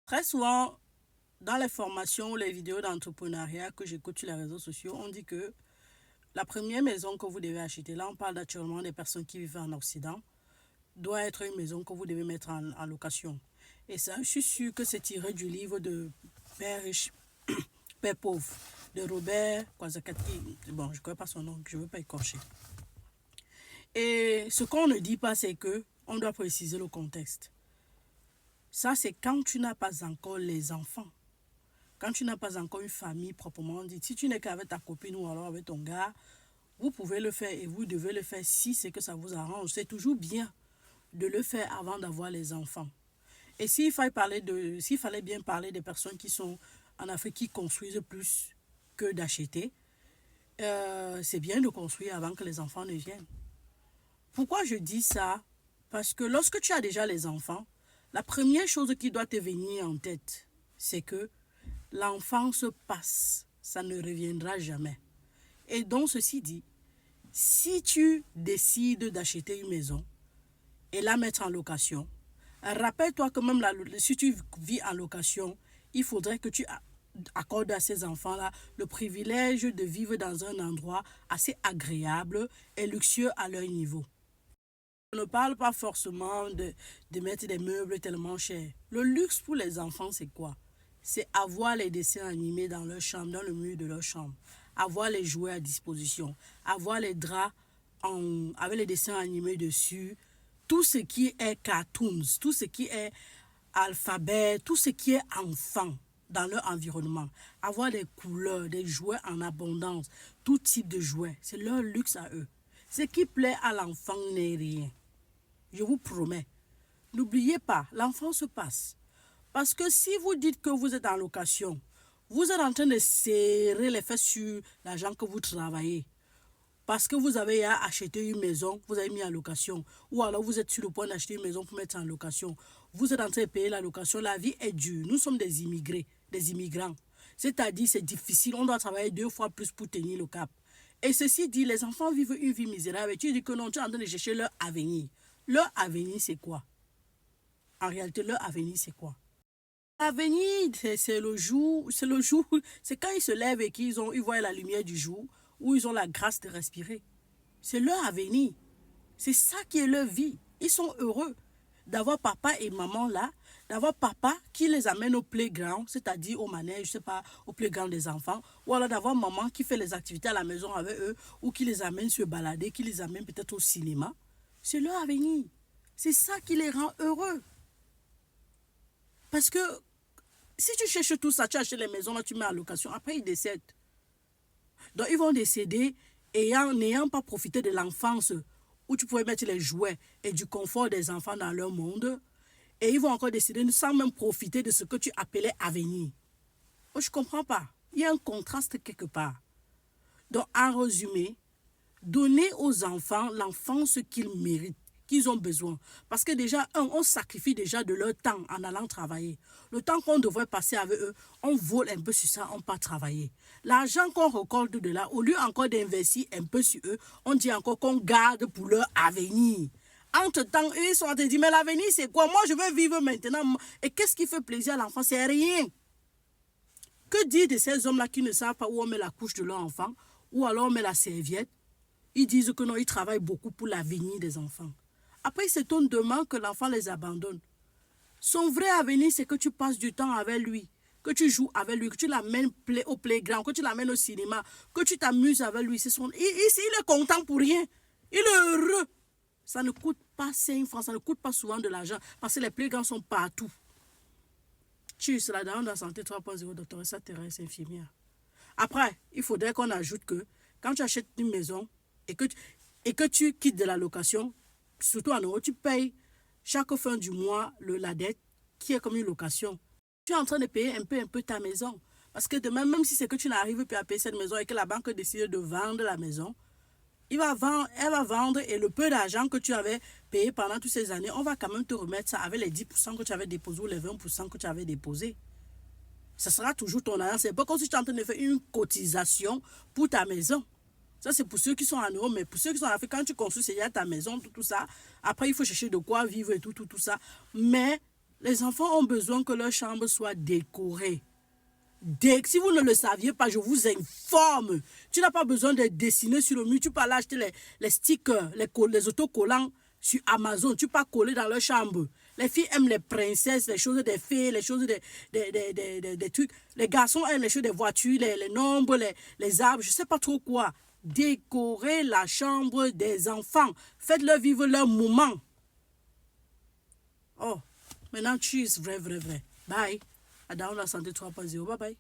Très souvent, dans les formations ou les vidéos d'entrepreneuriat que j'écoute sur les réseaux sociaux, on dit que la première maison que vous devez acheter, là on parle naturellement des personnes qui vivent en Occident, doit être une maison que vous devez mettre en location. Et ça, je suis sûr que c'est tiré du livre de Père riche, Père pauvre, de Robert Kiyosaki. Bon, je ne connais pas son nom, je ne veux pas écorcher. Et ce qu'on ne dit pas, c'est que on doit préciser le contexte. Ça, c'est quand tu n'as pas encore les enfants. Quand tu n'as pas encore une famille proprement dite. Si tu n'es qu'avec ta copine ou alors avec ton gars, vous pouvez le faire et vous devez le faire si c'est que ça vous arrange. C'est toujours bien de le faire avant d'avoir les enfants. Et s'il fallait bien parler des personnes qui sont en Afrique, qui construisent plus que d'acheter, c'est bien de construire avant que les enfants ne viennent. Pourquoi je dis ça? Parce que lorsque tu as déjà les enfants, la première chose qui doit te venir en tête, c'est que l'enfance passe, ça ne reviendra jamais. Et donc, ceci dit, si tu décides d'acheter une maison et la mettre en location, rappelle-toi que même si tu vis en location, il faudrait que tu accordes à ces enfants-là le privilège de vivre dans un endroit assez agréable et luxueux à leur niveau. On ne parle pas forcément de mettre des meubles tellement chers. Le luxe pour les enfants, c'est quoi? C'est avoir les dessins animés dans leur chambre, dans le mur de leur chambre. Avoir les jouets à disposition. Avoir les draps avec les dessins animés dessus. Tout ce qui est cartoons, tout ce qui est alphabet, tout ce qui est enfant dans leur environnement. Avoir des couleurs, des jouets en abondance, tout type de jouets. C'est leur luxe à eux. Ce qui plaît à l'enfant n'est rien. Je vous promets. N'oubliez pas, l'enfant se passe. Parce que si vous dites que vous êtes en location, vous êtes en train de serrer les fesses sur l'argent que vous travaillez. Parce que vous avez acheté une maison, vous avez mis en location. Ou alors vous êtes sur le point d'acheter une maison pour mettre en location. Vous êtes en train de payer la location. La vie est dure. Nous sommes des immigrés, des immigrants. C'est-à-dire c'est difficile. On doit travailler 2 fois plus pour tenir le cap. Et ceci dit, les enfants vivent une vie misérable. Et tu dis que non, tu es en train de chercher leur avenir. Leur avenir, c'est quoi? En réalité, leur avenir, c'est quoi? L'avenir, c'est le jour, c'est quand ils se lèvent et ils voient la lumière du jour, où ils ont la grâce de respirer. C'est leur avenir. C'est ça qui est leur vie. Ils sont heureux d'avoir papa et maman là, d'avoir papa qui les amène au playground, c'est-à-dire au manège, je sais pas, au playground des enfants, ou alors d'avoir maman qui fait les activités à la maison avec eux, ou qui les amène se balader, qui les amène peut-être au cinéma. C'est leur avenir. C'est ça qui les rend heureux. Parce que si tu cherches tout ça, tu achètes les maisons, là, tu mets en location, après ils décèdent. Donc ils vont décéder n'ayant pas profité de l'enfance où tu pouvais mettre les jouets et du confort des enfants dans leur monde. Et ils vont encore décéder sans même profiter de ce que tu appelais avenir. Moi, je ne comprends pas. Il y a un contraste quelque part. Donc en résumé, donnez aux enfants l'enfance qu'ils méritent, qu'ils ont besoin. Parce que déjà, on sacrifie déjà de leur temps en allant travailler. Le temps qu'on devrait passer avec eux, on vole un peu sur ça, on part travailler. L'argent qu'on récolte de là, au lieu encore d'investir un peu sur eux, on dit encore qu'on garde pour leur avenir. Entre-temps, eux, ils sont en train de dire, mais l'avenir, c'est quoi? Moi, je veux vivre maintenant. Et qu'est-ce qui fait plaisir à l'enfant? C'est rien. Que dire de ces hommes-là qui ne savent pas où on met la couche de leur enfant, ou alors on met la serviette? Ils disent que non, ils travaillent beaucoup pour l'avenir des enfants. Après, ils s'étonnent demain que l'enfant les abandonne. Son vrai avenir, c'est que tu passes du temps avec lui, que tu joues avec lui, que tu l'amènes au playground, que tu l'amènes au cinéma, que tu t'amuses avec lui. Il est content pour rien. Il est heureux. Ça ne coûte pas 5 francs, ça ne coûte pas souvent de l'argent, parce que les playgrounds sont partout. Tchuss, la dame de la santé 3.0, doctoresse Thérèse, infirmière. Après, il faudrait qu'on ajoute que quand tu achètes une maison et que tu quittes de la location, surtout en euros, tu payes chaque fin du mois la dette qui est comme une location. Tu es en train de payer un peu ta maison. Parce que demain, même si c'est que tu n'arrives plus à payer cette maison et que la banque décide de vendre la maison, elle va vendre et le peu d'argent que tu avais payé pendant toutes ces années, on va quand même te remettre ça avec les 10% que tu avais déposés ou les 20% que tu avais déposés. Ça sera toujours ton argent. C'est pas comme si tu es en train de faire une cotisation pour ta maison. Ça, c'est pour ceux qui sont en Europe, mais pour ceux qui sont en Afrique, quand tu construis, c'est déjà ta maison, tout ça. Après, il faut chercher de quoi vivre et tout ça. Mais Les enfants ont besoin que leur chambre soit décorée. Si vous ne le saviez pas, je vous informe. Tu n'as pas besoin de dessiner sur le mur. Tu peux aller acheter les stickers, les autocollants sur Amazon. Tu peux coller dans leur chambre. Les filles aiment les princesses, les choses des fées, les choses des trucs. Les garçons aiment les choses des voitures, les nombres, les arbres, je ne sais pas trop quoi. Décorez la chambre des enfants. Faites-leur vivre leur moment. Oh, maintenant, cheese, vrai. Bye. Adam la santé 3.0. Bye bye.